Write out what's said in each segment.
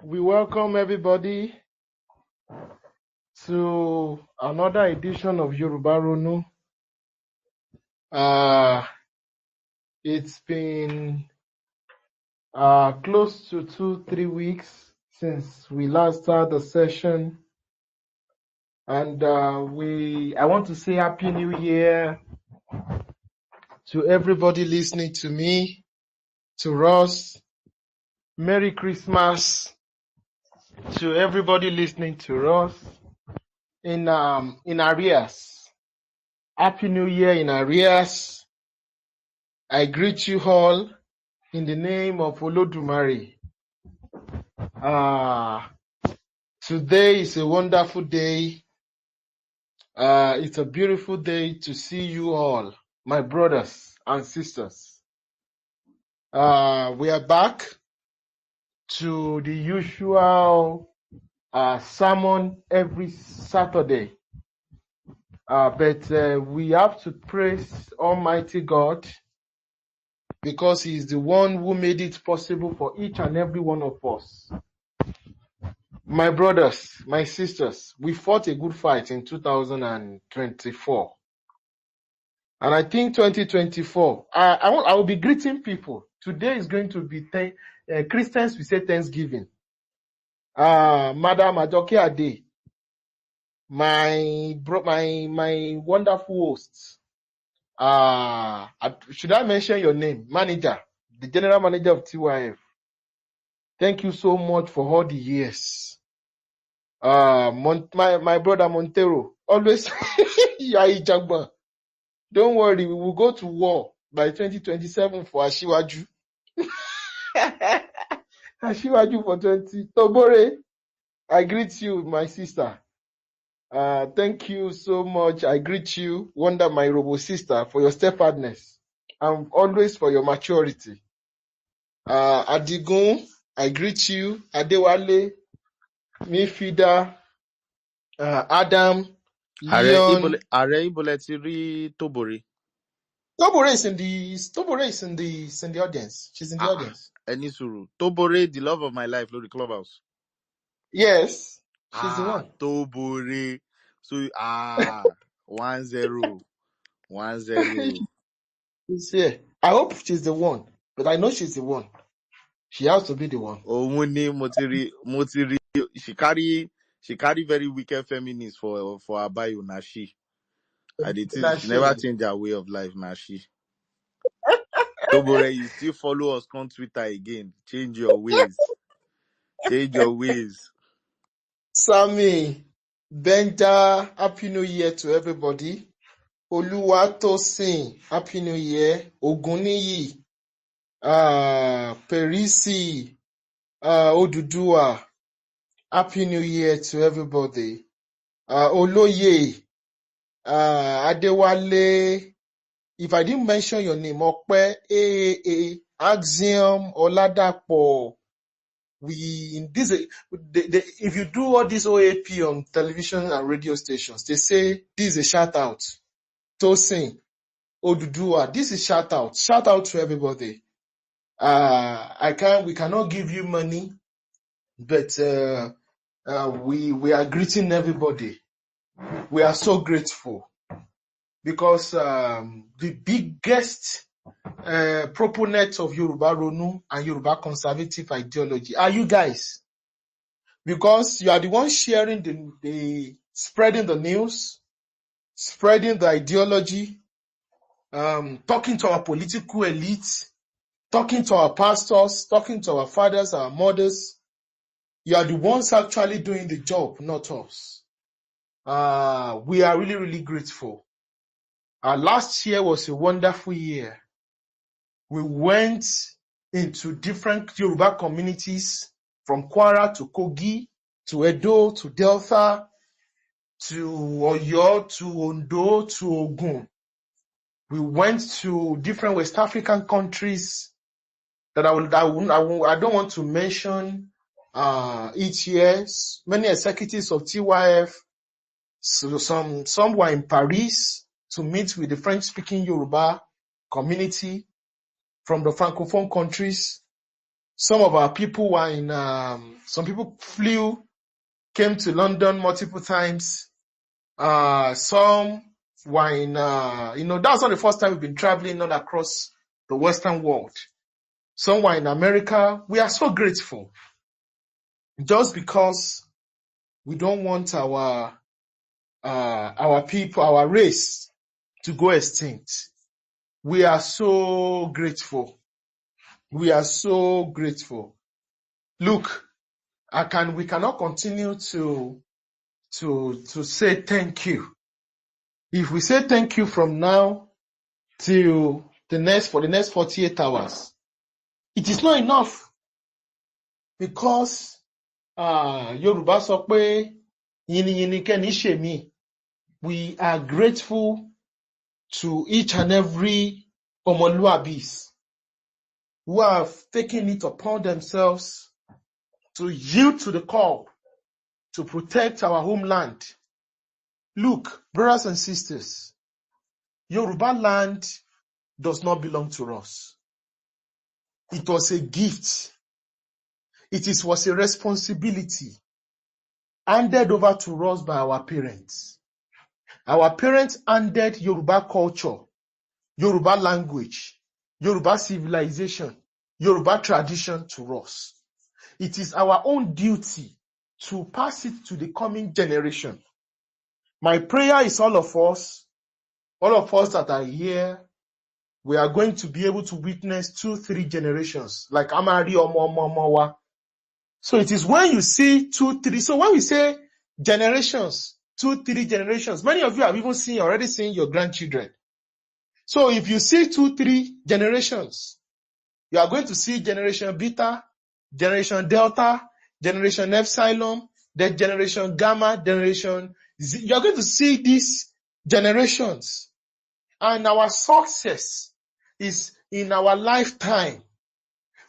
We welcome everybody to another edition of Yoruba-Ronu. It's been close to 2-3 weeks since we last had the session, and I want to say Happy New Year to everybody listening to me, to Ross. Merry Christmas to everybody listening to us in arrears. Happy New Year in arrears. I greet you all in the name of Olodumare. Today is a wonderful day. It's a beautiful day to see you all, my brothers and sisters. We are back to the usual sermon every Saturday. But we have to praise Almighty God because He is the one who made it possible for each and every one of us. My brothers, my sisters, we fought a good fight in 2024. And I think 2024, I will be greeting people. Today is going to be, Christians, we say Thanksgiving. Madam Ajoke Ade, my wonderful hosts. Should I mention your name? Manager, the general manager of TYF. Thank you so much for all the years. My brother Montero, always Jagba. Don't worry, we will go to war by 2027 for Ashiwaju. Ashiwaju for 20. Tobore, I greet you, my sister. Thank you so much. I greet you, Wonder, my robo sister, for your steadfastness and always for your maturity. Adigun, I greet you. Adewale, Mifida, Adam, Leon. Are Ibole ti rí Tobore? Tobore is in the audience. She's in the audience. Ẹni sùúrù. Tobore, the love of my life, Lori Clubhouse. Yes, she's the one. Tobore. So 1-0. 1-0. She's here. I hope she's the one, but I know she's the one. She has to be the one. Òun ni mo ti rí. She carry very wicked feminists for her bio, na she. I did think she never change her way of life, na she. Tobore, you still follow us on Twitter again. Change your ways. Change your ways. Sammy, Benja, Happy New Year to everybody. Oluwatosin, Happy New Year. Oguniyi, Perisi, Odudua, Happy New Year to everybody. Oloye, Adewale, if I didn't mention your name, Okpe, Axiom, Oladapo, if you do all this OAP on television and radio stations, they say this is a shout out. Tosin, Odudua, this is shout out. Shout out to everybody. We cannot give you money, but we are greeting everybody. We are so grateful because the biggest proponents of Yoruba-Ronu and Yoruba conservative ideology are you guys, because you are the ones sharing the spreading the news, spreading the ideology, talking to our political elites, talking to our pastors, talking to our fathers, our mothers. You are the ones actually doing the job, not us. We are really, really grateful. Last year was a wonderful year. We went into different Yoruba communities from Kwara to Kogi, to Edo, to Delta, to Oyo, to Ondo, to Ogun. We went to different West African countries that I don't want to mention each year. Many executives of TYF, so some were in Paris to meet with the French-speaking Yoruba community from the Francophone countries. Some of our people were in, some people came to London multiple times. Some were in, that's not the first time we've been traveling all across the Western world. Some were in America. We are so grateful. Just because we don't want our people, our race to go extinct. We are so grateful. We are so grateful. Look, we cannot continue to say thank you. If we say thank you from now till the next 48 hours, it is not enough, because Yoruba sọ pé yìnyín kẹ́ni ṣe mí. We are grateful to each and every Omoluabis who have taken it upon themselves to yield to the call to protect our homeland. Look, brothers and sisters, Yoruba land does not belong to us. It was a gift. Was a responsibility handed over to us by our parents. Our parents handed Yoruba culture, Yoruba language, Yoruba civilization, Yoruba tradition to us. It is our own duty to pass it to the coming generation. My prayer is all of us that are here, we are going to be able to witness 2-3 generations, like Amari Omomomowa. So it is when you see 2-3, so when we say generations, 2-3 generations, many of you have even already seen your grandchildren. So if you see 2-3 generations, you are going to see generation beta, generation delta, generation epsilon, then generation gamma, generation Z. You are going to see these generations. And our success is in our lifetime.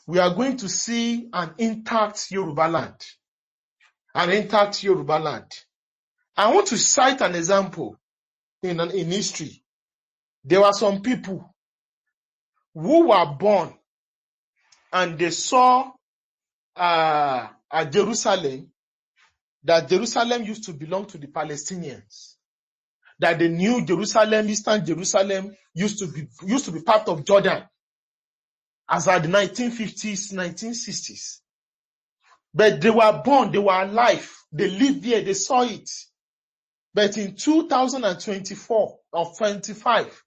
We are going to see an intact Yoruba land. An intact Yoruba land. I want to cite an example in history. There were some people who were born and they saw at Jerusalem, that Jerusalem used to belong to the Palestinians. That they knew Jerusalem, Eastern Jerusalem, used to be part of Jordan as at the 1950s, 1960s. But they were born, they were alive, they lived there, they saw it. But in 2024 or 25,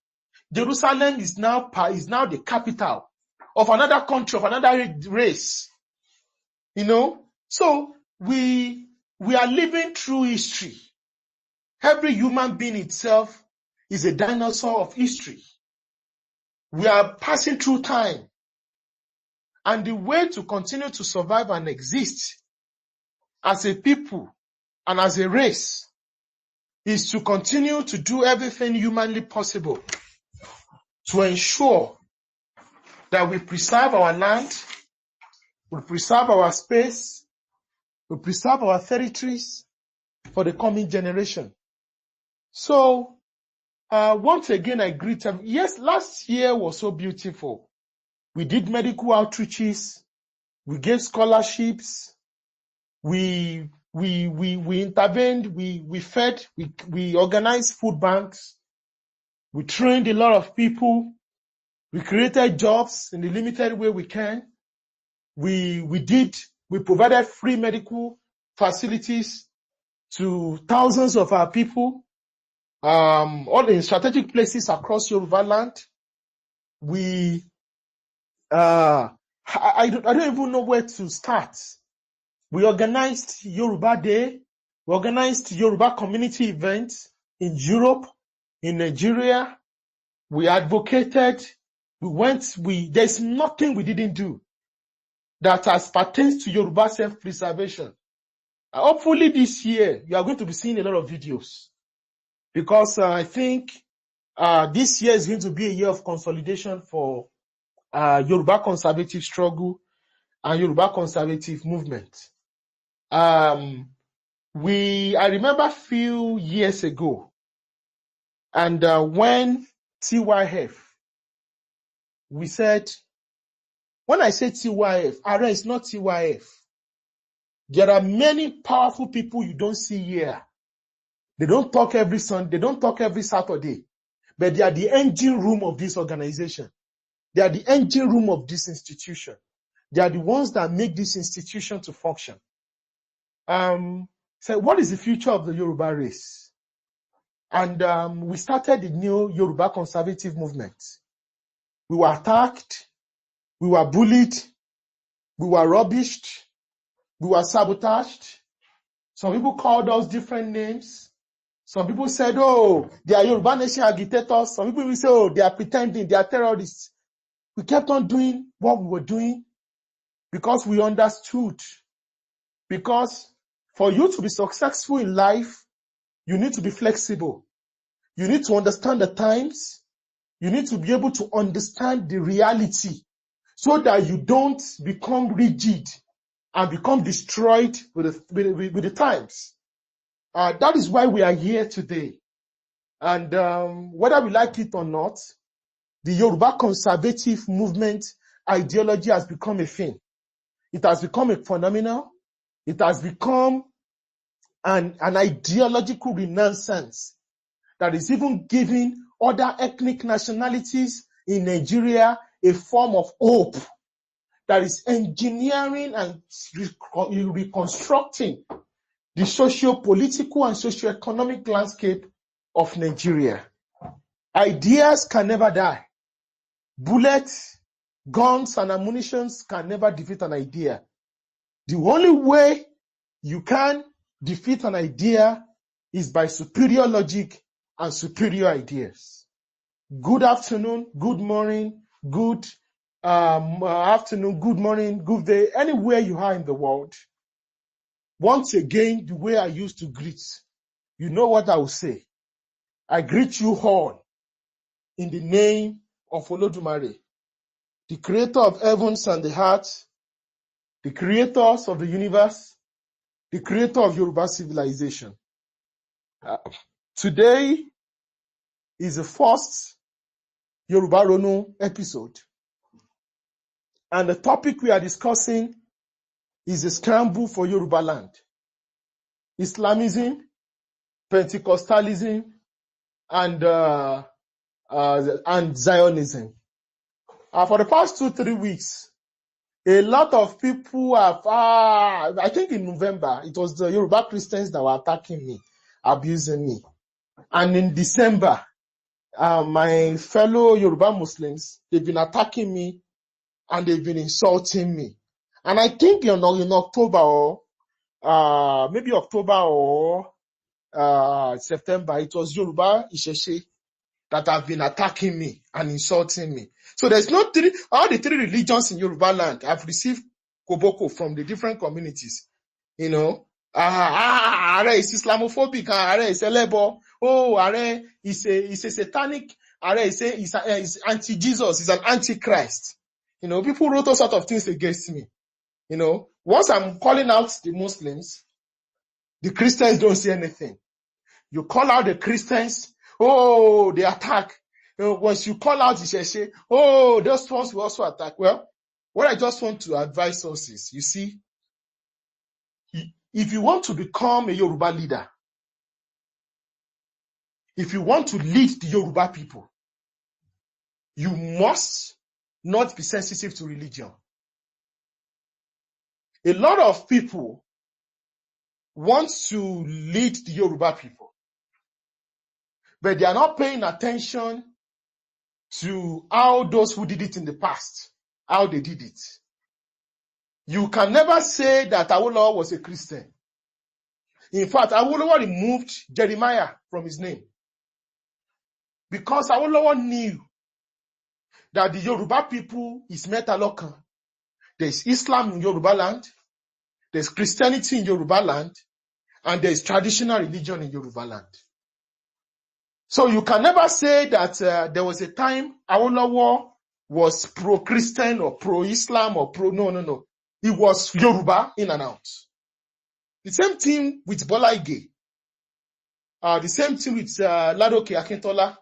Jerusalem is now the capital of another country, of another race. So we are living through history. Every human being itself is a dinosaur of history. We are passing through time. And the way to continue to survive and exist as a people and as a race is to continue to do everything humanly possible to ensure that we preserve our land, we preserve our space, we preserve our territories for the coming generation. So, once again, I greet them. Yes, last year was so beautiful. We did medical outreaches, we gave scholarships, we intervened, we fed, we organized food banks, we trained a lot of people, we created jobs in the limited way we can. We provided free medical facilities to thousands of our people, all in strategic places across Yorubaland. I don't even know where to start. We organized Yoruba Day. We organized Yoruba community events in Europe, in Nigeria. We advocated. There's nothing we didn't do that as pertains to Yoruba self-preservation. Hopefully this year, you are going to be seeing a lot of videos, because I think this year is going to be a year of consolidation for Yoruba conservative struggle and Yoruba conservative movement. I remember a few years ago, and when TYF, we said, When I say TYF, Are is not TYF. There are many powerful people you don't see here. They don't talk every Sunday, they don't talk every Saturday, but they are the engine room of this organization. They are the engine room of this institution. They are the ones that make this institution to function. So what is the future of the Yoruba race? And we started the new Yoruba conservative movement. We were attacked, we were bullied, we were rubbished, we were sabotaged. Some people called us different names. Some people said, oh, they are Yoruba nation agitators. Some people will say, oh, they are pretending, they are terrorists. We kept on doing what we were doing because we understood. Because for you to be successful in life, you need to be flexible. You need to understand the times. You need to be able to understand the reality so that you don't become rigid and become destroyed with the times. That is why we are here today. And whether we like it or not, the Yoruba conservative movement ideology has become a thing. It has become a phenomenon. It has become an ideological renaissance that is even giving other ethnic nationalities in Nigeria a form of hope, that is engineering and reconstructing the socio-political and socio-economic landscape of Nigeria. Ideas can never die. Bullets, guns, and ammunition can never defeat an idea. The only way you can defeat an idea is by superior logic and superior ideas. Good afternoon, good morning, good afternoon, good morning, good day, anywhere you are in the world. Once again, the way I used to greet, you know what I will say. I greet you all in the name of Olodumare, the creator of heavens and the earth, the creators of the universe, the creator of Yoruba civilization. Today is the first Yoruba Ronu episode. And the topic we are discussing is a scramble for Yoruba land. Islamism, Pentecostalism, and Zionism. For the past 2-3 weeks, a lot of people have, I think in November, it was the Yoruba Christians that were attacking me, abusing me. And in December, my fellow Yoruba Muslims, they've been attacking me and they've been insulting me. And I think in October or maybe October or September, it was Yoruba Isheshe that have been attacking me and insulting me. So there's no all the three religions in Yoruba land have received koboko from the different communities. You know, Are is Islamophobic, Are is Elebo, oh, Are is a satanic, Are is anti-Jesus, is an antichrist. You know, people wrote all sorts of things against me. You know, once I'm calling out the Muslims, the Christians don't say anything. You call out the Christians, oh, they attack. You know, once you call out the Sheshe, oh, those ones will also attack. Well, what I just want to advise us is, you see, if you want to become a Yoruba leader, if you want to lead the Yoruba people, you must not be sensitive to religion. A lot of people want to lead the Yoruba people, but they are not paying attention to how those who did it in the past, how they did it. You can never say that Awolowo was a Christian. In fact, Awolowo removed Jeremiah from his name because Awolowo knew that the Yoruba people is Metalokan. There's Islam in Yoruba land, there's Christianity in Yoruba land, and there's traditional religion in Yoruba land. So you can never say that there was a time Awolowo was pro-Christian or pro-Islam or no. It was Yoruba in and out. The same thing with Bola Ige. The same thing with Ladoke Akintola.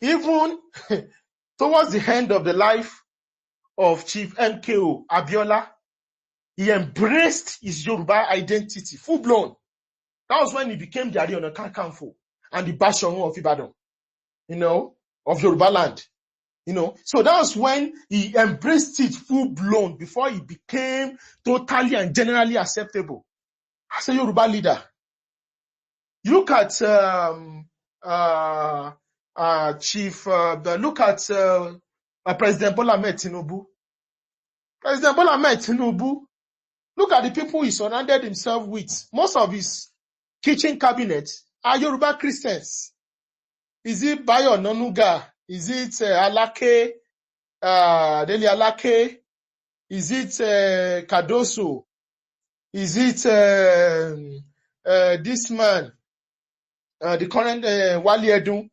Even towards the end of the life of Chief MKO Abiola, he embraced his Yoruba identity, full blown. That was when he became the Ààrẹ Ọ̀nà Kakanfò and the Basọ̀run of Ibadan, of Yorubaland. So that was when he embraced it full blown before he became totally and generally acceptable as a Yoruba leader. Look at President Bola Ahmed Tinubu. President Bola Ahmed Tinubu, look at the people he surrounded himself with. Most of his kitchen cabinet are Yoruba Christians. Is it Bayo Nonuga? Is it Alake, Dele Alake? Is it Kadoso? Is it this man, the current Wali Edun?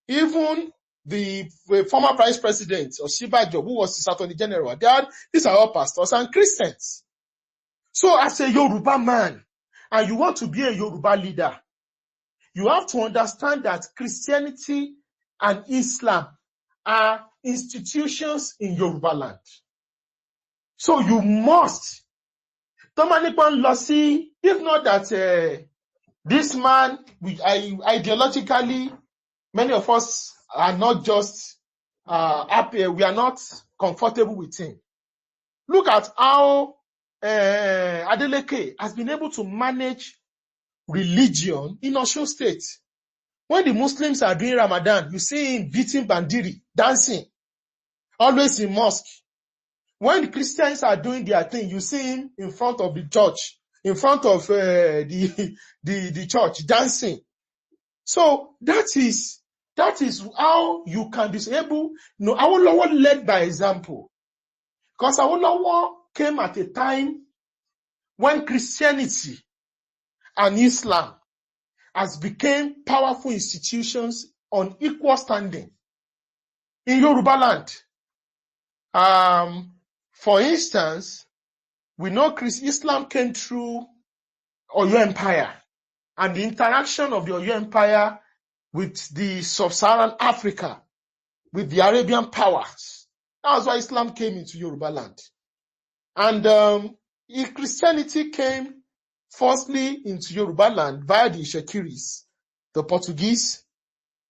Even the former vice president of Shibajo, who was his attorney general, these are all pastors and Christians. So as a Yoruba man, and you want to be a Yoruba leader, you have to understand that Christianity and Islam are institutions in Yoruba land. So you must. If not that this man, ideologically, many of us are not just happy. We are not comfortable with him. Look at how Adeleke has been able to manage religion in Osun State. When the Muslims are doing Ramadan, you see him beating bandiri, dancing, always in mosque. When the Christians are doing their thing, you see him in front of the church, in front of the church, dancing. So that is how you can disable. Awolowo led by example. Because Awolowo came at a time when Christianity and Islam has become powerful institutions on equal standing in Yoruba land. For instance, we know Islam came through Oyo Empire and the interaction of the Oyo Empire with the sub-Saharan Africa, with the Arabian powers. That's why Islam came into Yoruba land. And Christianity came firstly into Yoruba land via the Ishekiris, the Portuguese,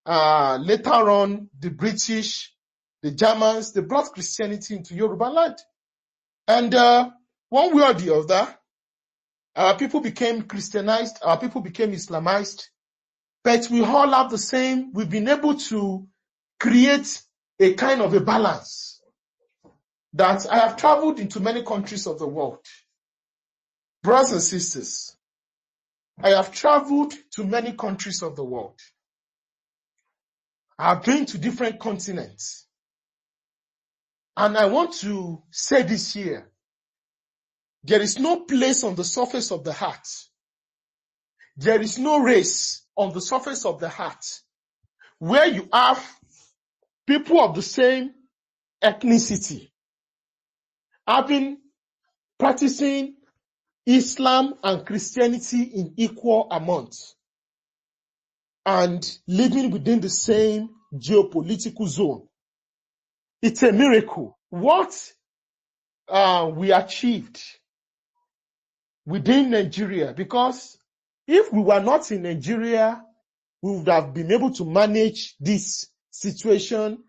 later on the British, the Germans. They brought Christianity into Yoruba land. And one way or the other, our people became Christianized, our people became Islamized, but we all have the same. We've been able to create a kind of a balance. That I have traveled into many countries of the world. Brothers and sisters, I have traveled to many countries of the world. I have been to different continents. And I want to say this here. There is no place on the surface of the heart. There is no race on the surface of the heart where you have people of the same ethnicity having practicing Islam and Christianity in equal amounts and living within the same geopolitical zone. It's a miracle. What we achieved within Nigeria, because if we were not in Nigeria, we would have been able to manage this situation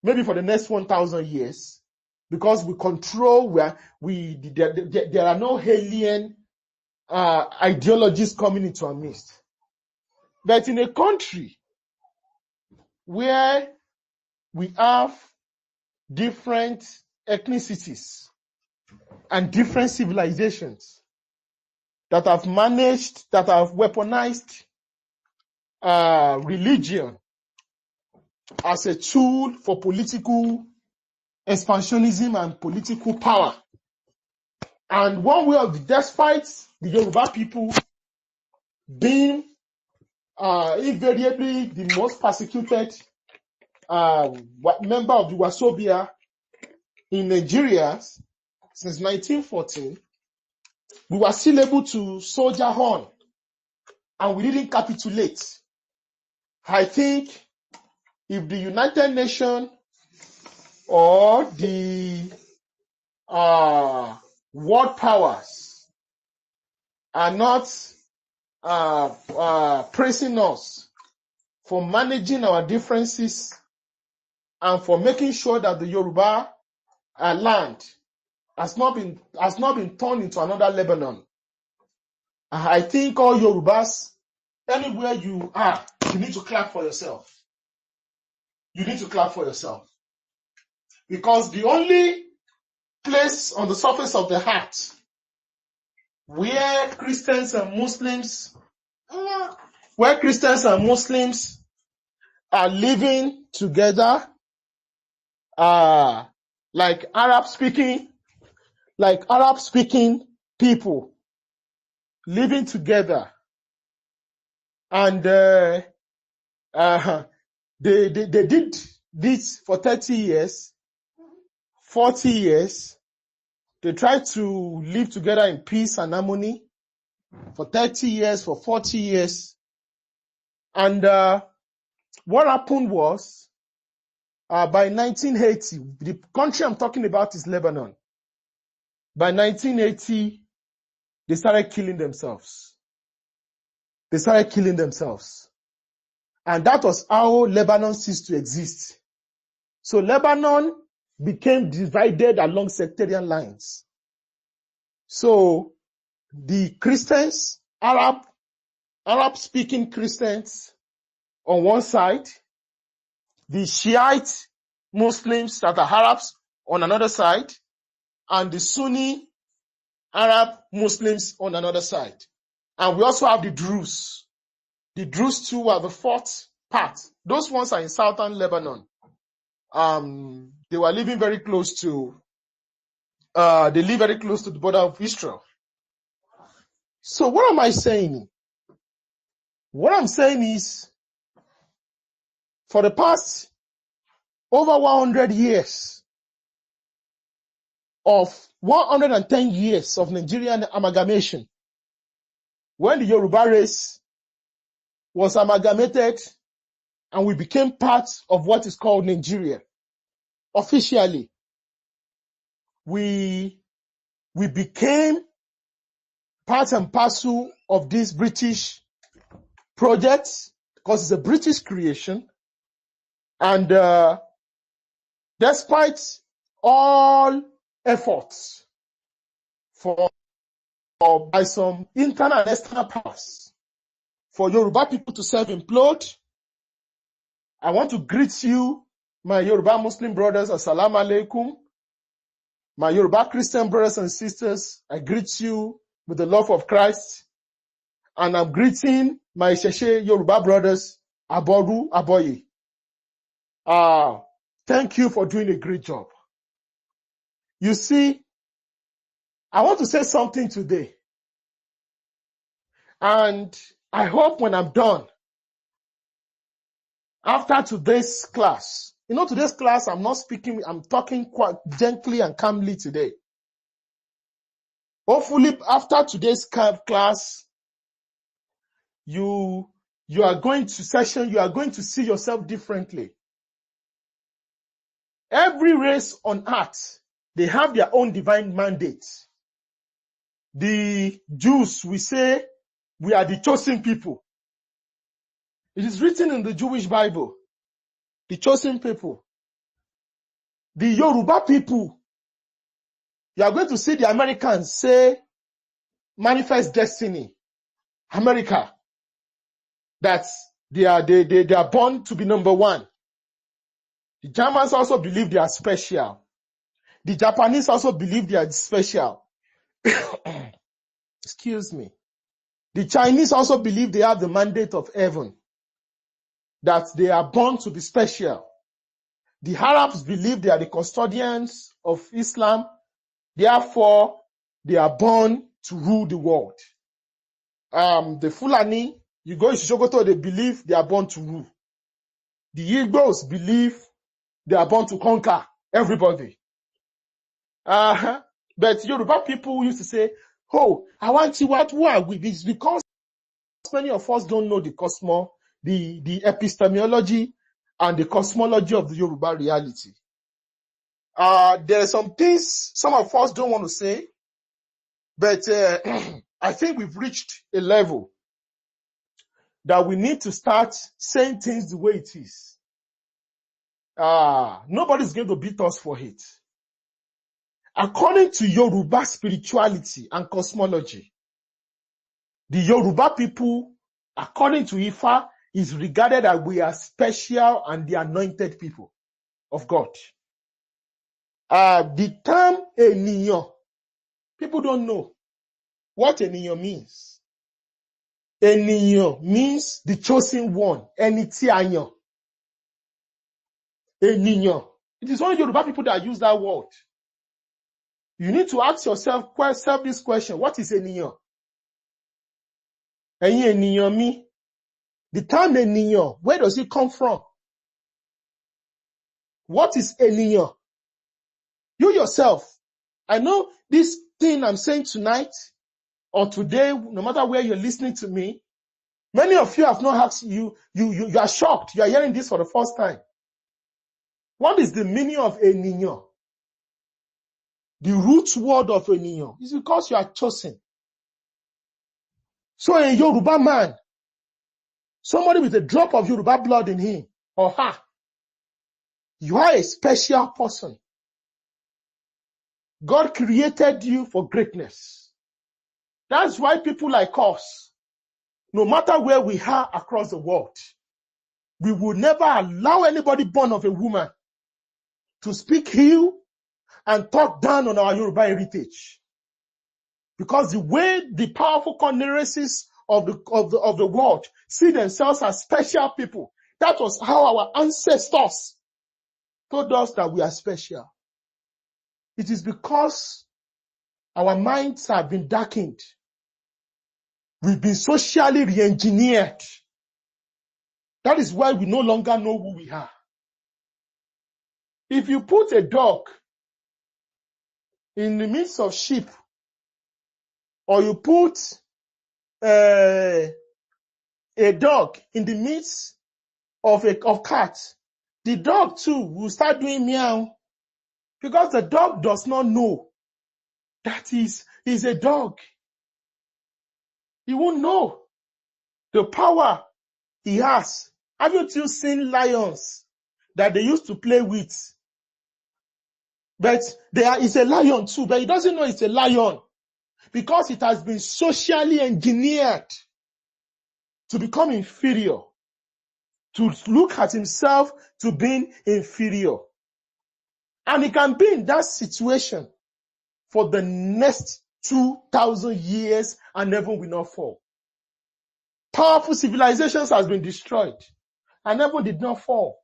maybe for the next 1,000 years, because we control there are no alien ideologies coming into our midst. But in a country where we have different ethnicities and different civilizations that have weaponized religion as a tool for political expansionism and political power. And one way of despite the Yoruba people being invariably the most persecuted member of the Wasobia in Nigeria since 1914, we were still able to soldier on and we didn't capitulate. I think if the United Nations or the world powers are not praising us for managing our differences and for making sure that the Yoruba land has not been turned into another Lebanon. I think all Yorubas, anywhere you are, you need to clap for yourself. You need to clap for yourself. Because the only place on the surface of the earth where Christians and Muslims are living together, like Arab speaking people living together, and they did this for 30 years, 40 years. They tried to live together in peace and harmony for 30 years, for 40 years. And what happened was, by 1980, the country I'm talking about is Lebanon. By 1980, they started killing themselves. And that was how Lebanon ceased to exist. So Lebanon became divided along sectarian lines. So the Christians, Arab-speaking Christians on one side, the Shiite Muslims that are Arabs on another side, and the Sunni Arab Muslims on another side. And we also have the Druze. The Druze too are the fourth part. Those ones are in southern Lebanon. They were living very close to, they live very close to the border of Israel. So what am I saying? What I'm saying is, for the past over 100 years, of 110 years of Nigerian amalgamation, when the Yoruba race was amalgamated and we became part of what is called Nigeria, officially, we became part and parcel of this British project, because it's a British creation. And despite all efforts by some internal and external powers for Yoruba people to self-implode, I want to greet you, my Yoruba Muslim brothers, Assalamu alaikum. My Yoruba Christian brothers and sisters, I greet you with the love of Christ. And I'm greeting my Sheshe Yoruba brothers, Aboru, Aboye. Thank you for doing a great job. You see, I want to say something today. And I hope when I'm done, after today's class, today's class, I'm not speaking, I'm talking quite gently and calmly today. Hopefully, after today's class, you are going to session, you are going to see yourself differently. Every race on earth, they have their own divine mandate. The Jews, we say, we are the chosen people. It is written in the Jewish Bible, the chosen people. The Yoruba people, you are going to see the Americans say, manifest destiny, America, that they are born to be number one. The Germans also believe they are special. The Japanese also believe they are special. Excuse me. The Chinese also believe they have the mandate of heaven, that they are born to be special. The Arabs believe they are the custodians of Islam, therefore they are born to rule the world. The Fulani, you go to Sokoto, they believe they are born to rule. The Igbos believe they are born to conquer everybody. But Yoruba people used to say, oh, I want to what are we? It's because many of us don't know the epistemology and the cosmology of the Yoruba reality. There are some things some of us don't want to say, but I think we've reached a level that we need to start saying things the way it is. Nobody's going to beat us for it. According to Yoruba spirituality and cosmology, the Yoruba people, according to Ifa, is regarded as we are special and the anointed people of God. The term Eniyan, people don't know what Eniyan means. Eniyan means the chosen one, Eni tí a yàn. Eniyan. It is only Yoruba people that use that word. You need to ask yourself this question: what is Eniyan? Ẹ̀yin ènìyàn mi. The term Eniyan, where does it come from? What is Eniyan? You yourself. I know this thing I'm saying tonight or today, no matter where you're listening to me, many of you have not asked you are shocked. You are hearing this for the first time. What is the meaning of Eniyan? The root word of Eniyan is because you are chosen. So a Yoruba man, somebody with a drop of Yoruba blood in him or her, you are a special person. God created you for greatness. That's why people like us, no matter where we are across the world, we will never allow anybody born of a woman to speak ill and talk down on our Yoruba heritage. Because the way the powerful confederacies of the world see themselves as special people, that was how our ancestors told us that we are special. It is because our minds have been darkened. We've been socially re-engineered. That is why we no longer know who we are. If you put a dog in the midst of sheep, or you put a dog in the midst of cat, the dog too will start doing meow, because the dog does not know that is a dog. He won't know the power he has. Haven't you seen lions that they used to play with? But it's a lion too, but he doesn't know it's a lion because it has been socially engineered to become inferior, to look at himself to being inferior. And he can be in that situation for the next 2,000 years and heaven will not fall. Powerful civilizations has been destroyed and heaven did not fall.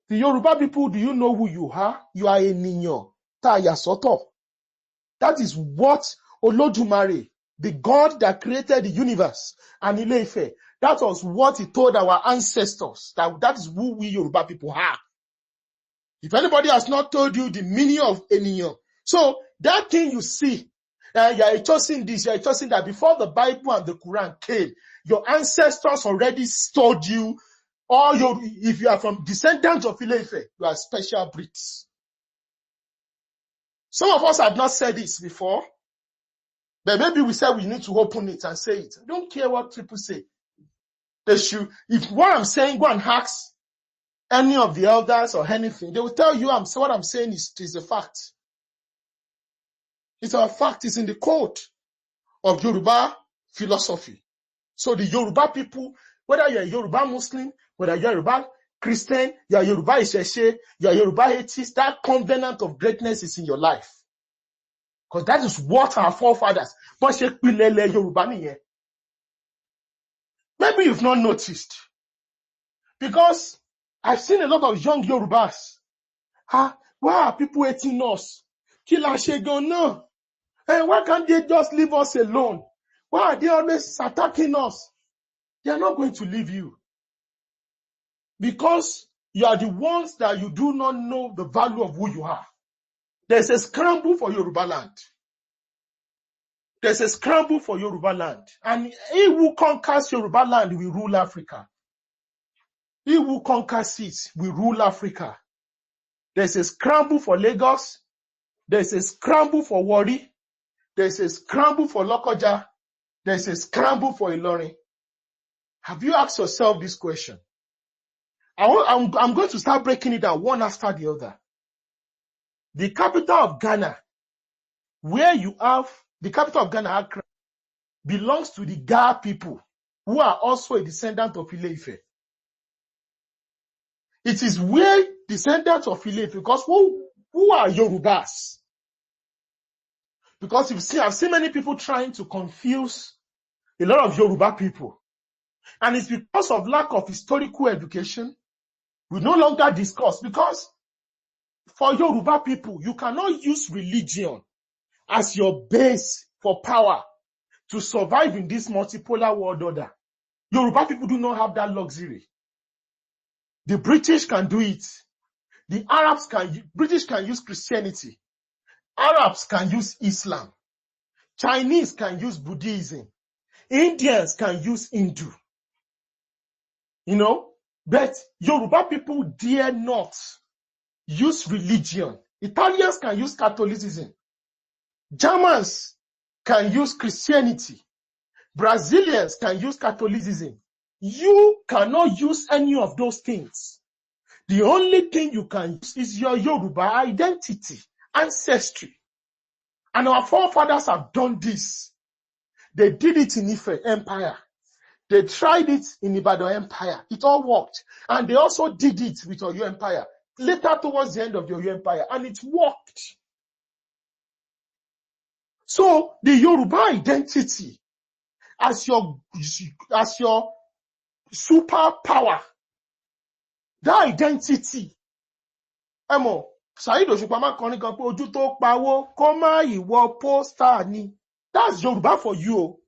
The Yoruba people, do you know who you are? You are Eniyan tá yà sọ́tọ̀. That is what Olódùmarè, the God that created the universe, and Ile-Ife, that was what he told our ancestors, that is who we Yoruba people are. If anybody has not told you the meaning of Eniyan, so that thing you see, you are choosing this, you are choosing that, before the Bible and the Quran came, your ancestors already told you, if you are from descendants of Ile-Ife, you are special breeds. Some of us have not said this before, but maybe we said we need to open it and say it. I don't care what people say. If what I'm saying, go and ask any of the elders or anything, they will tell you what I'm saying is a fact. It's a fact. It's in the code of Yoruba philosophy. So the Yoruba people, whether you're a Yoruba Muslim, whether you're a Yoruba Christian, you're a Yoruba Isheshe, you're a Yoruba atheist, that covenant of greatness is in your life. Because that is what our forefathers, maybe you've not noticed. Because I've seen a lot of young Yorubas. Why are people hating us? Why can't they just leave us alone? Why are they always attacking us? They are not going to leave you. Because you are the ones that you do not know the value of who you are. There's a scramble for Yorubaland. There's a scramble for Yorubaland. And he who conquers Yorubaland will rule Africa. He who conquers it will rule Africa. There's a scramble for Lagos. There's a scramble for Warri. There's a scramble for Lokoja. There's a scramble for Ilorin. Have you asked yourself this question? I'm going to start breaking it down one after the other. The capital of Ghana, where you have the capital of Ghana, Accra, belongs to the Ga people, who are also a descendant of Ile-Ife. It is where descendants of Ile-Ife, because who are Yorubas? Because I've seen many people trying to confuse a lot of Yoruba people. And it's because of lack of historical education. We no longer discuss, because for Yoruba people, you cannot use religion as your base for power to survive in this multipolar world order. Yoruba people do not have that luxury. The British can do it. The British can use Christianity. Arabs can use Islam. Chinese can use Buddhism. Indians can use Hindu. But Yoruba people dare not use religion. Italians can use Catholicism. Germans can use Christianity. Brazilians can use Catholicism. You cannot use any of those things. The only thing you can use is your Yoruba identity, ancestry. And our forefathers have done this. They did it in Ife Empire. They tried it in Ibadan Empire. It all worked. And they also did it with Oyo Empire. Later towards the end of the Oyo Empire. And it worked. So the Yoruba identity as your superpower, that identity, Saheed Òṣùpá máa kọrin kan pé ojú tó pawó kó má ìwọ pósítà ni. That's Yoruba for you.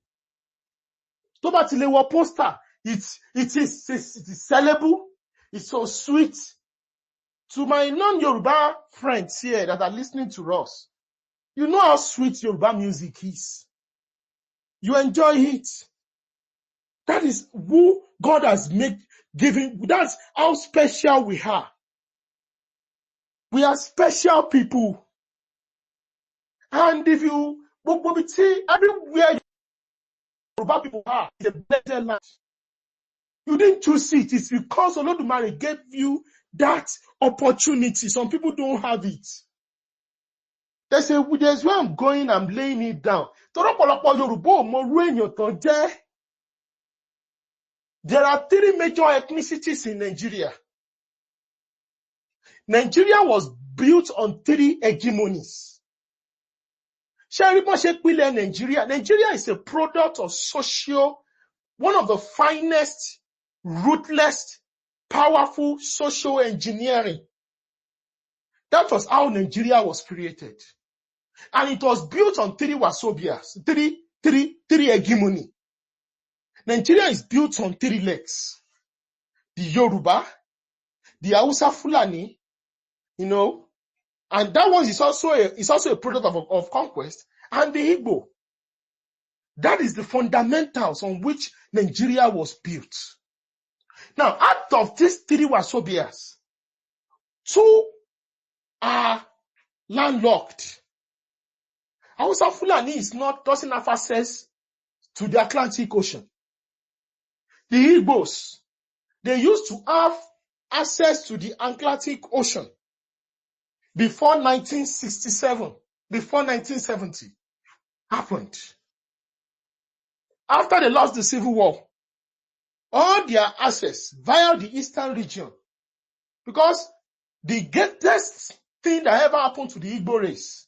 Tó bá ti lè wọ pósítà, it is sellable. It's so sweet. To my non-Yoruba friends here that are listening to us, you know how sweet Yoruba music is. You enjoy it. That is who God has given. That's how special we are. We are special people. And if you see everywhere Yoruba people are, it's a blessed land. You didn't choose it. It's because Olodumare gave you that opportunity. Some people don't have it. They say, there's where I'm going, I'm laying it down. There are 3 major ethnicities in Nigeria. Nigeria was built on 3 hegemonies. Nigeria is a product of one of the finest, ruthless, powerful social engineering. That was how Nigeria was created. And it was built on 3 wasobias, 3 hegemony. Nigeria is built on 3 legs. The Yoruba, the Hausa Fulani, and that one is also a product of conquest, and the Igbo. That is the fundamentals on which Nigeria was built. Now, out of these 3 wasobias, 2 are landlocked. Hausa Fulani doesn't have access to the Atlantic Ocean. The Igbos, they used to have access to the Atlantic Ocean before 1967, before 1970 happened. After they lost the Civil War, all their access via the Eastern region, because the greatest thing that ever happened to the Igbo race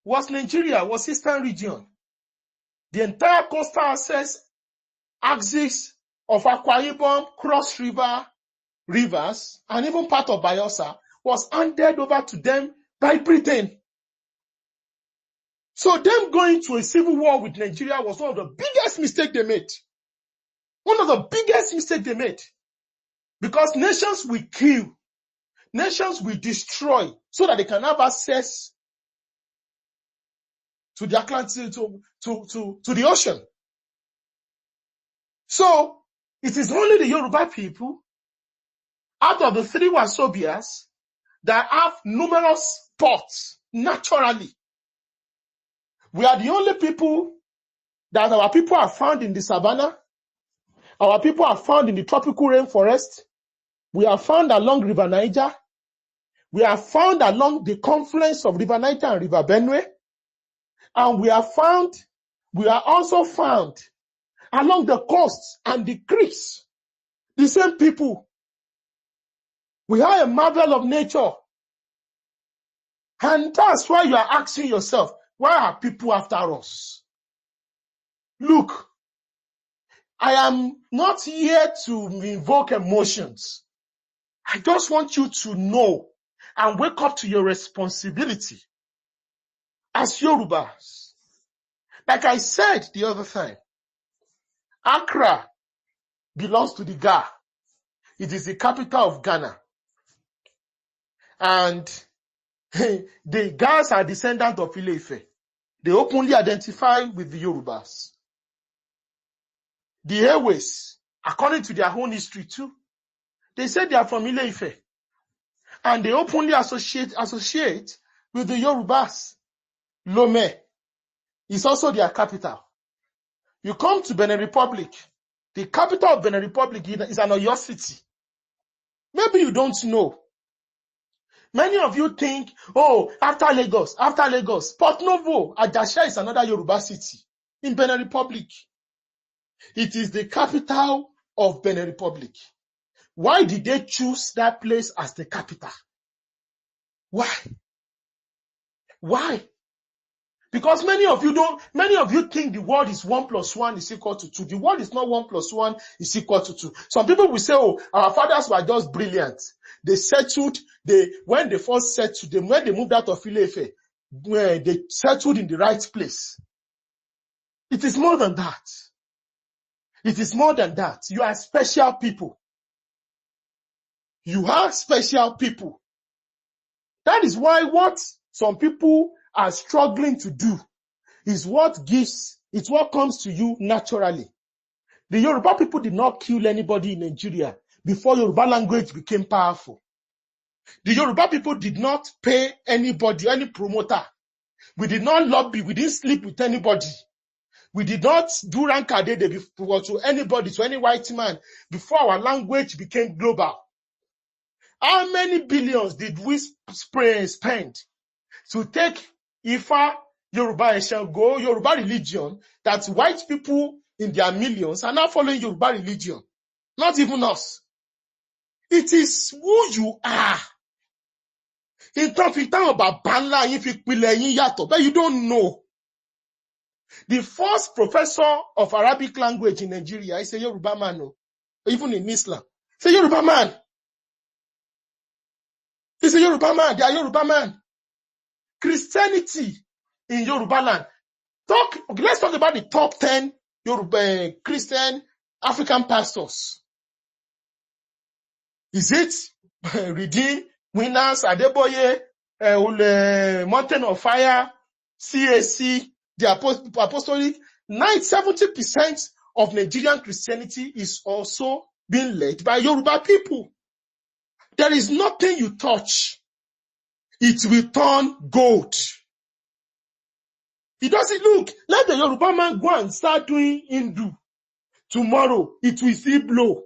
was Nigeria, was Eastern region. The entire coastal axis of Akwa Ibom, Cross River, rivers, and even part of Bayelsa was handed over to them by Britain. So them going to a civil war with Nigeria was one of the biggest mistakes they made. One of the biggest mistakes they made. Because nations will kill, nations will destroy, so that they can have access to the Atlantic, to the ocean. So it is only the Yoruba people, out of the 3 wasobias, that have numerous ports naturally. We are the only people that our people are found in the savannah. Our people are found in the tropical rainforest. We are found along River Niger. We are found along the confluence of River Niger and River Benue. And we are also found along the coasts and the creeks. The same people. We are a marvel of nature. And that's why you are asking yourself, why are people after us? Look, I am not here to invoke emotions. I just want you to know and wake up to your responsibility as Yorubas. Like I said the other time, Accra belongs to the Ga. It is the capital of Ghana. And the Gas are descendants of Ile-Ife. They openly identify with the Yorubas. The Ewe's, according to their own history too, they say they are from Ile-Ife. And they openly associate with the Yorubas. Lome is also their capital. You come to Benin Republic, the capital of Benin Republic is an Oyo city. Maybe you don't know. Many of you think, oh, after Lagos, Port Novo, Ajasha is another Yoruba city in Benin Republic. It is the capital of Benin Republic. Why did they choose that place as the capital? Why? Because many of you think the world is 1 + 1 is equal to 2. The world is not 1 + 1 is equal to 2. Some people will say, oh, our fathers were just brilliant. They settled, when they first settled, when they moved out of Ile-Ife, they settled in the right place. It is more than that. It is more than that. You are special people. You are special people. That is why what some people are struggling to do is what comes to you naturally. The Yoruba people did not kill anybody in Nigeria before Yoruba language became powerful. The Yoruba people did not pay anybody, any promoter. We did not lobby. We didn't sleep with anybody. We did not do rankadede to anybody, to any white man, before our language became global. How many billions did we spend to take Ifa, Yoruba, and Shango, Yoruba religion, that white people in their millions are now following Yoruba religion? Not even us. It is who you are. But you don't know. The first professor of Arabic language in Nigeria is a Yoruba man, even in Islam. It's a Yoruba man. He's a Yoruba man. They are Yoruba man. Christianity in Yorubaland. Let's talk about the top 10 Yoruba Christian African pastors. Is it Redeem, Winners, Adeboye, Mountain of Fire, CAC, the Apostolic? 70% of Nigerian Christianity is also being led by Yoruba people. There is nothing you touch, it will turn gold. It doesn't look. Let the Yoruba man go and start doing Hindu. Tomorrow, it will still blow.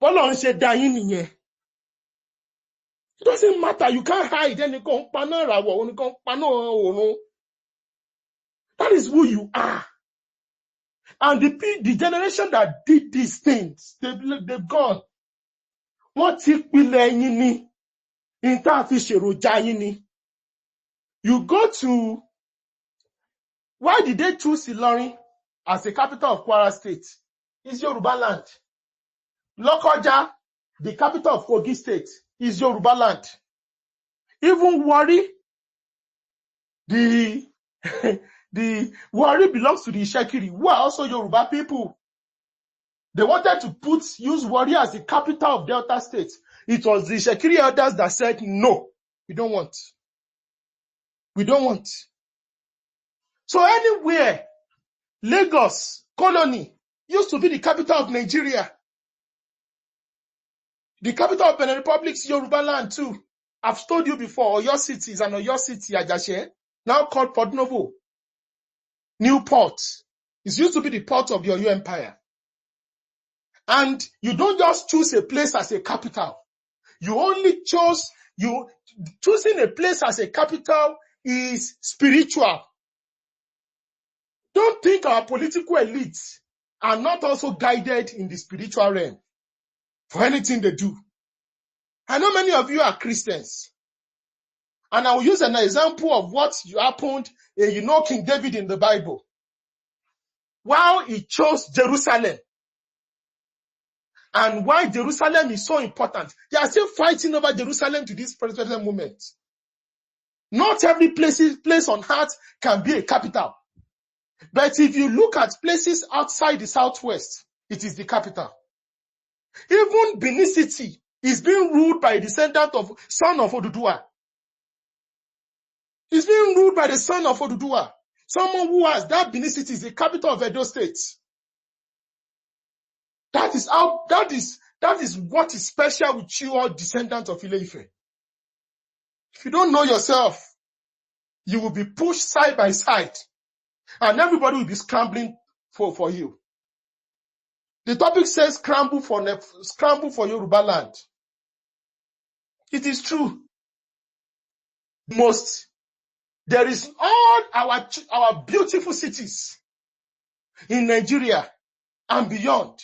It doesn't matter. You can't hide. That is who you are. And the generation that did these things, they've gone. You go to, why did they choose Ilorin as the capital of Kwara State? It's Yoruba land. Lokoja, the capital of Kogi State, is Yoruba land. Even Warri, the Warri belongs to the Ishekiri, who are also Yoruba people. They wanted to use Warri as the capital of Delta State. It was the Ishekiri elders that said, no, we don't want. We don't want. So anywhere, Lagos, colony, used to be the capital of Nigeria. The capital of Benin Republic is Yorubaland too. I've told you before, Oyo City is an Oyo City, Ajashe, now called Port Novo. New port. It used to be the port of your empire. And you don't just choose a place as a capital. You only choosing a place as a capital is spiritual. Don't think our political elites are not also guided in the spiritual realm for anything they do. I know many of you are Christians. And I will use an example of what happened in, King David in the Bible. While he chose Jerusalem, and why Jerusalem is so important, they are still fighting over Jerusalem to this present moment. Not every place on earth can be a capital. But if you look at places outside the southwest, it is the capital. Even Benin City is being ruled by a descendant of son of Oduduwa. It's being ruled by the son of Oduduwa. Someone who has that Benin City is the capital of Edo State. That is what is special with you, all descendants of Ile-Ife. If you don't know yourself, you will be pushed side by side, and everybody will be scrambling for you. The topic says scramble for Yorubaland. It is true. There is all our beautiful cities in Nigeria and beyond.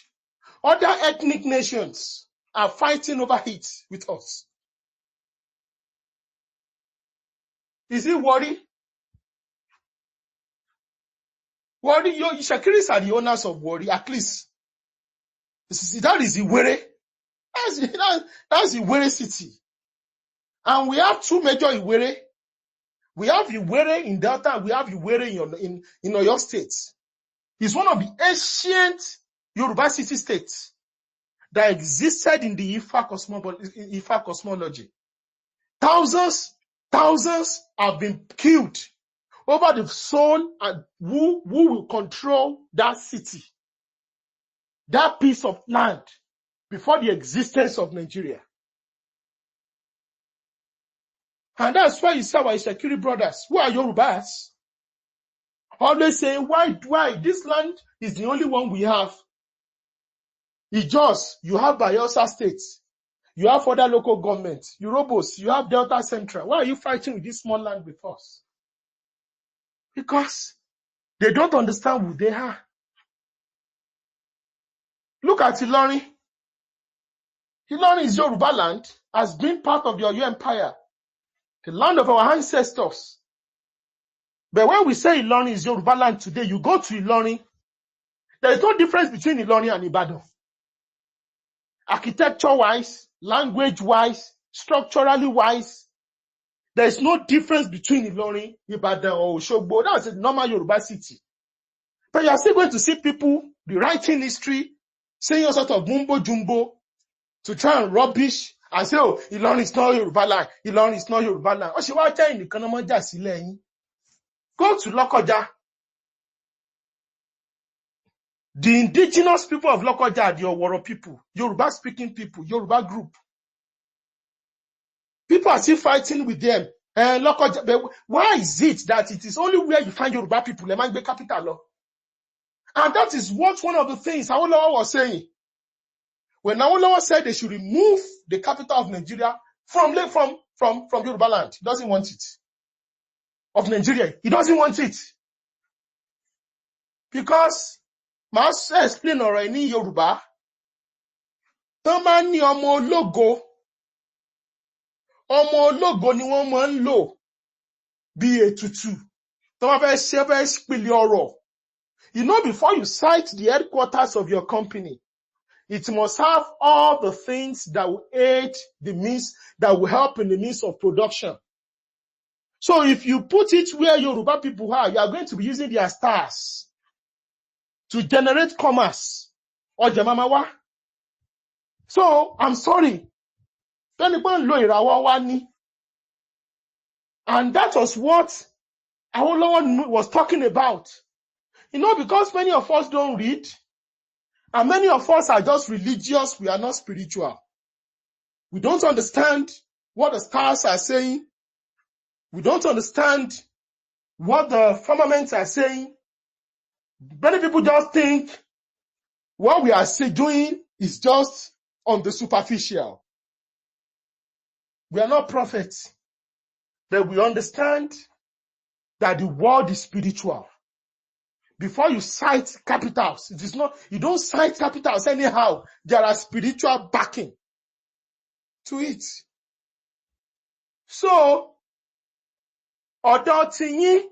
Other ethnic nations are fighting over it with us. Is it worry? Worry, Shakiris are the owners of worry, at least. That is Iwere. That's Iwere city. And we have two major Iwere. We have Iwere in Delta, and we have Iwere in Oyo State. It's one of the ancient Yoruba city states that existed in the Ifa cosmology. Thousands have been killed over the soul and who will control that city, that piece of land, before the existence of Nigeria. And that's why you see our Ishakiri brothers, who are Yorubas, always saying, why? This land is the only one we have. Ijos, you have Bayelsa State, you have other local governments, Yorubos, you have Delta Central. Why are you fighting with this small land with us? Because they don't understand who they are. Look at Ilorin. Ilorin is Yoruba land, has been part of your empire, the land of our ancestors. But when we say Ilorin is Yoruba land today, you go to Ilorin, there is no difference between Ilorin and Ibadan. Architecture-wise, language-wise, structurally-wise, there is no difference between Ilorin, Ibadan, or Osogbo. That's a normal Yoruba city. But you are still going to see people rewriting history, saying all sorts of mumbo-jumbo to try and rubbish and say, oh, Ilorin is not Yoruba land. Ilorin is not Yoruba land. Go to Lokoja. The indigenous people of Lokoja are the Oworo people, Yoruba-speaking people, Yoruba group. People are still fighting with them. Lokoja, but why is it that it is only where you find Yoruba people, the Mangbe capital? And that is what one of the things Awolowo was saying. When Awolowo said they should remove the capital of Nigeria from Yorubaland, he doesn't want it. Of Nigeria, he doesn't want it. Because Master explain ọ̀rọ̀ ní Yorùbá. Tó máa ń ní ọmọ ológo ni wọ́n máa ń lò bí ètùtù. Tó máa fẹ́ pìlì ọ̀rọ̀. You know, before you cite the headquarters of your company, it must have all the things that will aid that will help in the means of production. So if you put it where Yoruba people are, you are going to be using their stars to generate commerce or Jamamawa. So I'm sorry. And that was what Awolowo was talking about. You know, because many of us don't read, and many of us are just religious, we are not spiritual. We don't understand what the stars are saying. We don't understand what the firmaments are saying. Many people just think what we are doing is just on the superficial. We are not prophets, but we understand that the world is spiritual. Before you cite capitals, it is not, you don't cite capitals anyhow. There are spiritual backing to it. So, ọ̀dọ̀ tiyín,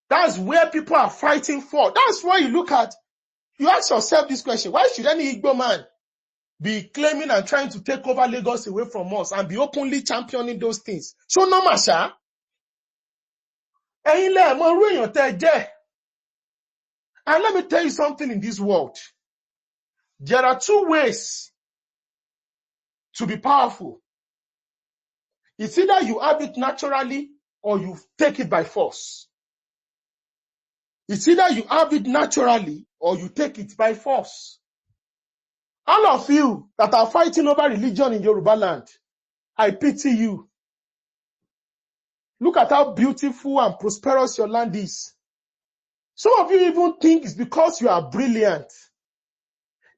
that's where people are fighting for. That's why you ask yourself this question: why should any Igbo man be claiming and trying to take over Lagos away from us and be openly championing those things? So normal, sha. Ẹ̀yin lẹ mọ irú èèyàn tẹ́ jẹ́. And let me tell you something in this world. There are two ways to be powerful. It's either you have it naturally or you take it by force. It's either you have it naturally or you take it by force. All of you that are fighting over religion in Yoruba land, I pity you. Look at how beautiful and prosperous your land is. Some of you even think it's because you are brilliant.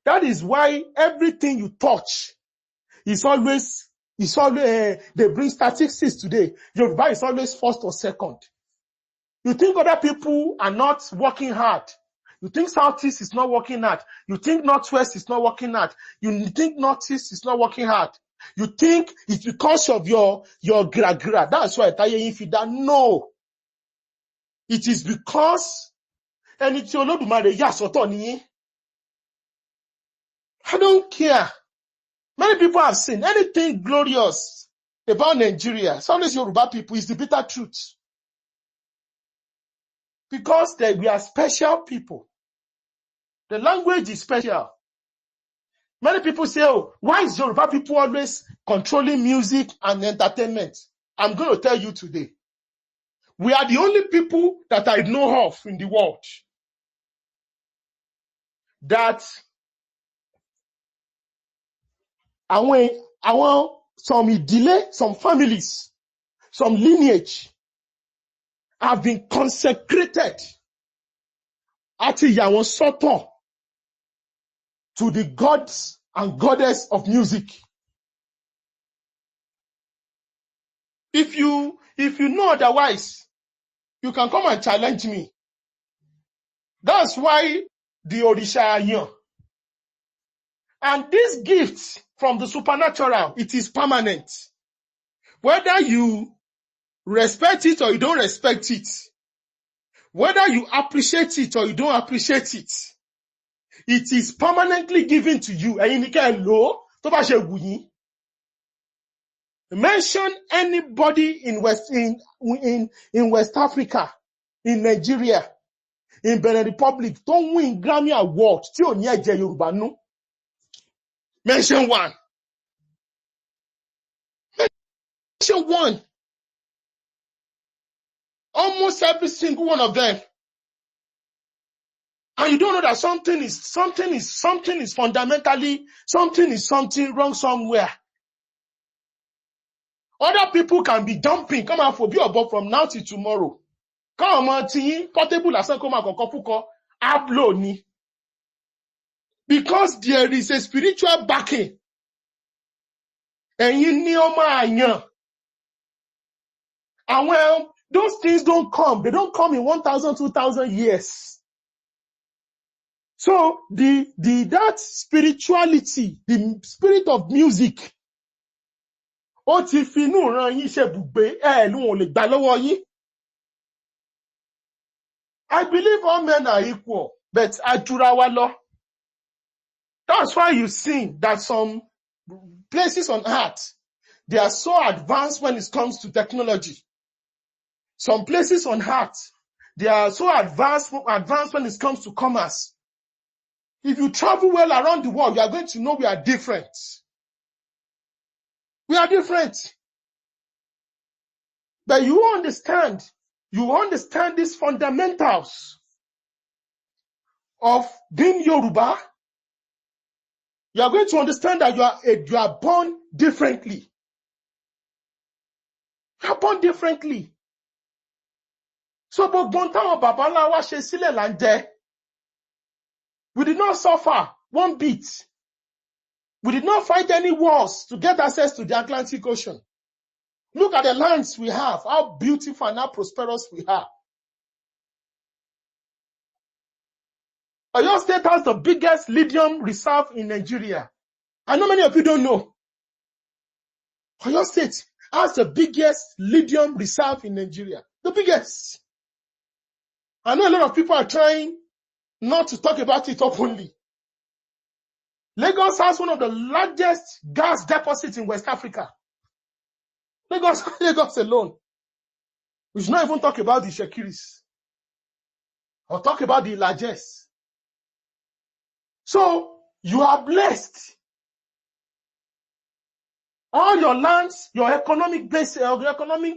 That is why everything you touch is always, they bring statistics today. Yoruba is always first or second. You think other people are not working hard. You think Southeast is not working hard. You think Northwest is not working hard. You think Northeast is not working hard. You think it's because of your gra. That's why I if you don't know. It is because ẹni tí Olódùmarè yà sọ́tọ̀ nìyí. I don't care. Many people have seen anything glorious about Nigeria. It's always Yoruba people. It's the bitter truth. Because we are special people. The language is special. Many people say, oh, why is Yoruba people always controlling music and entertainment? I'm going to tell you today. We are the only people that I know of in the world that some delay, some families, some lineage have been consecrated àti yà wọ́n sọ́tọ̀ to the gods and goddess of music. If you know otherwise, you can come and challenge me. That's why the Orisha are here. And this gift from the supernatural, it is permanent. Whether you respect it or you don't respect it, whether you appreciate it or you don't appreciate it, it is permanently given to you. Mention anybody in West Africa, in Nigeria, in Benin Republic, don't win Grammy Award. Mention one. Mention one. Almost every single one of them. And you don't know that something is fundamentally, something wrong somewhere. Other people can be dumping, come out for be above from now till tomorrow. Come on, portable as come out ablo ni. Because there is a spiritual backing. And you know, and well, those things don't come. They don't come in 1,000, 2,000 years. So that spirituality, the spirit of music, I believe all men are equal, but Ajurawa. That's why you see that some places on earth, they are so advanced when it comes to technology. Some places on earth, they are so advanced when it comes to commerce. If you travel well around the world, you are going to know we are different. We are different. But you understand these fundamentals of being Yoruba. You are going to understand that you are born differently. We are born differently. So, we did not suffer one bit. We did not fight any wars to get access to the Atlantic Ocean. Look at the lands we have, how beautiful and how prosperous we are. Oyo State has the biggest lithium reserve in Nigeria. I know many of you don't know. Oyo State has the biggest lithium reserve in Nigeria. The biggest. I know a lot of people are trying not to talk about it openly. Lagos has one of the largest gas deposits in West Africa. Lagos alone. We should not even talk about the Shekiris or talk about the largest. So you are blessed. All your lands, your economic base, the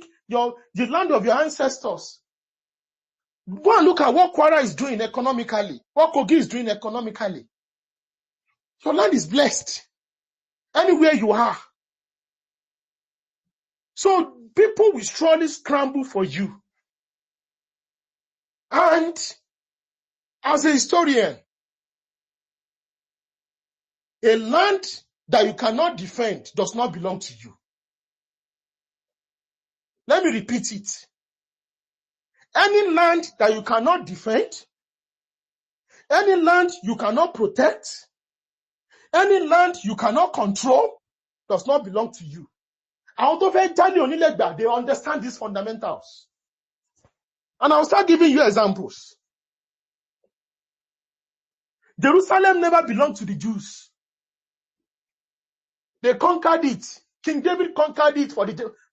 land of your ancestors. Go and look at what Kwara is doing economically, what Kogi is doing economically. Your land is blessed. Anywhere you are. So people will surely scramble for you. And as a historian, a land that you cannot defend does not belong to you. Let me repeat it. Any land that you cannot defend, any land you cannot protect, any land you cannot control does not belong to you. They understand these fundamentals. And I'll start giving you examples. Jerusalem never belonged to the Jews. They conquered it. King David conquered it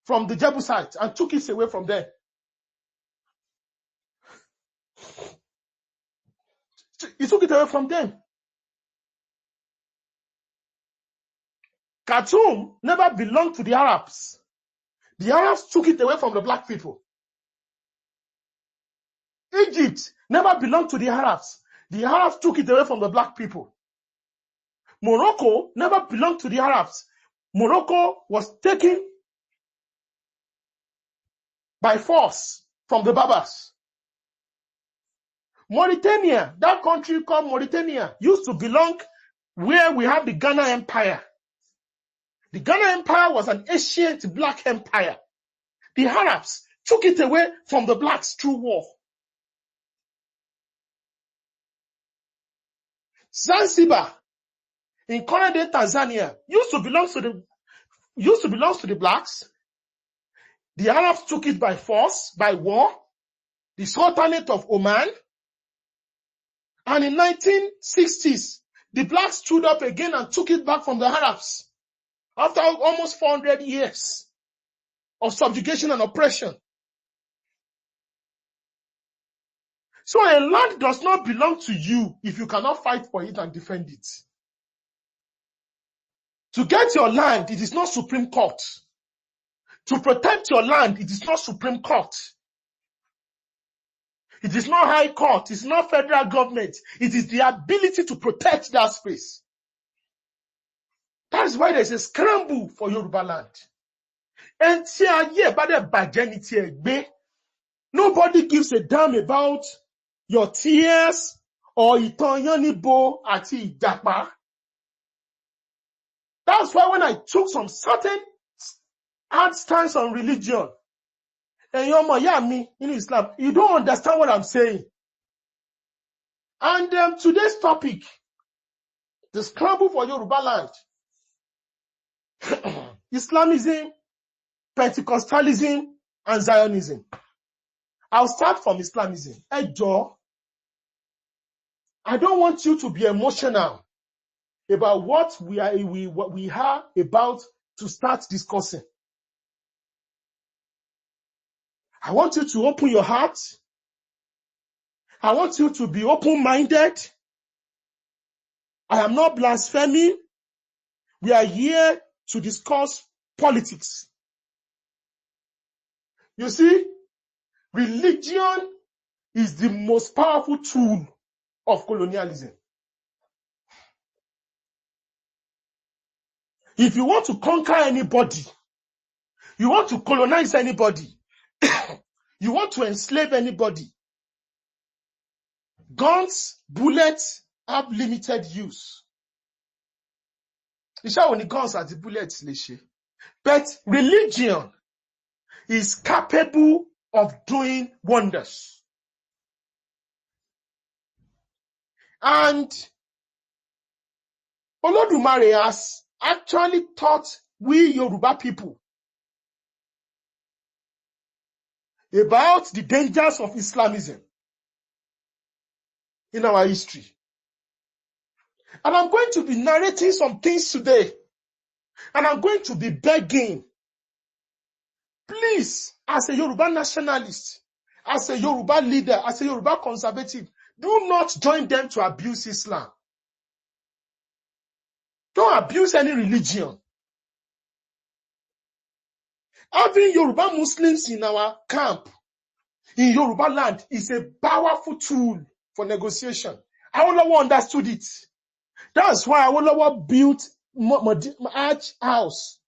from the Jebusites and took it away from them. He took it away from them. Khartoum never belonged to the Arabs. The Arabs took it away from the black people. Egypt never belonged to the Arabs. The Arabs took it away from the black people. Morocco never belonged to the Arabs. Morocco was taken by force from the Berbers. Mauritania, that country called Mauritania, used to belong where we have the Ghana Empire. The Ghana Empire was an ancient black empire. The Arabs took it away from the blacks through war. Zanzibar in current-day Tanzania used to belong to the blacks. The Arabs took it by force, by war. The Sultanate of Oman. And in 1960s, the blacks stood up again and took it back from the Arabs after almost 400 years of subjugation and oppression. So a land does not belong to you if you cannot fight for it and defend it. To get your land, it is not Supreme Court. To protect your land, it is not Supreme Court. It is not High Court. It is not federal government. It is the ability to protect that space. That is why there is a scramble for Yorubaland. Nobody gives a damn about your tears or ìtàn Yánníbo àti Ìjàpá. That's why when I took some certain hard stance on religion, and in Islam, you don't understand what I'm saying. And today's topic, the scramble for Yorubaland, Islamism, Pentecostalism, and Zionism. I'll start from Islamism. Hey, Joe, I don't want you to be emotional about what we are about to start discussing. I want you to open your heart. I want you to be open-minded. I am not blaspheming. We are here to discuss politics. You see, religion is the most powerful tool of colonialism. If you want to conquer anybody, you want to colonize anybody, you want to enslave anybody, guns, bullets have limited use. Iṣẹ́ wo ni guns àti bullets lè ṣe? But religion is capable of doing wonders. And Olódùmarè has actually taught we Yoruba people about the dangers of Islamism in our history. And I'm going to be narrating some things today. And I'm going to be begging, please, as a Yoruba nationalist, as a Yoruba leader, as a Yoruba conservative, do not join them to abuse Islam. Don't abuse any religion. Having Yoruba Muslims in our camp, in Yoruba land, is a powerful tool for negotiation. Awolowo understood it. That's why Awolowo built Arch House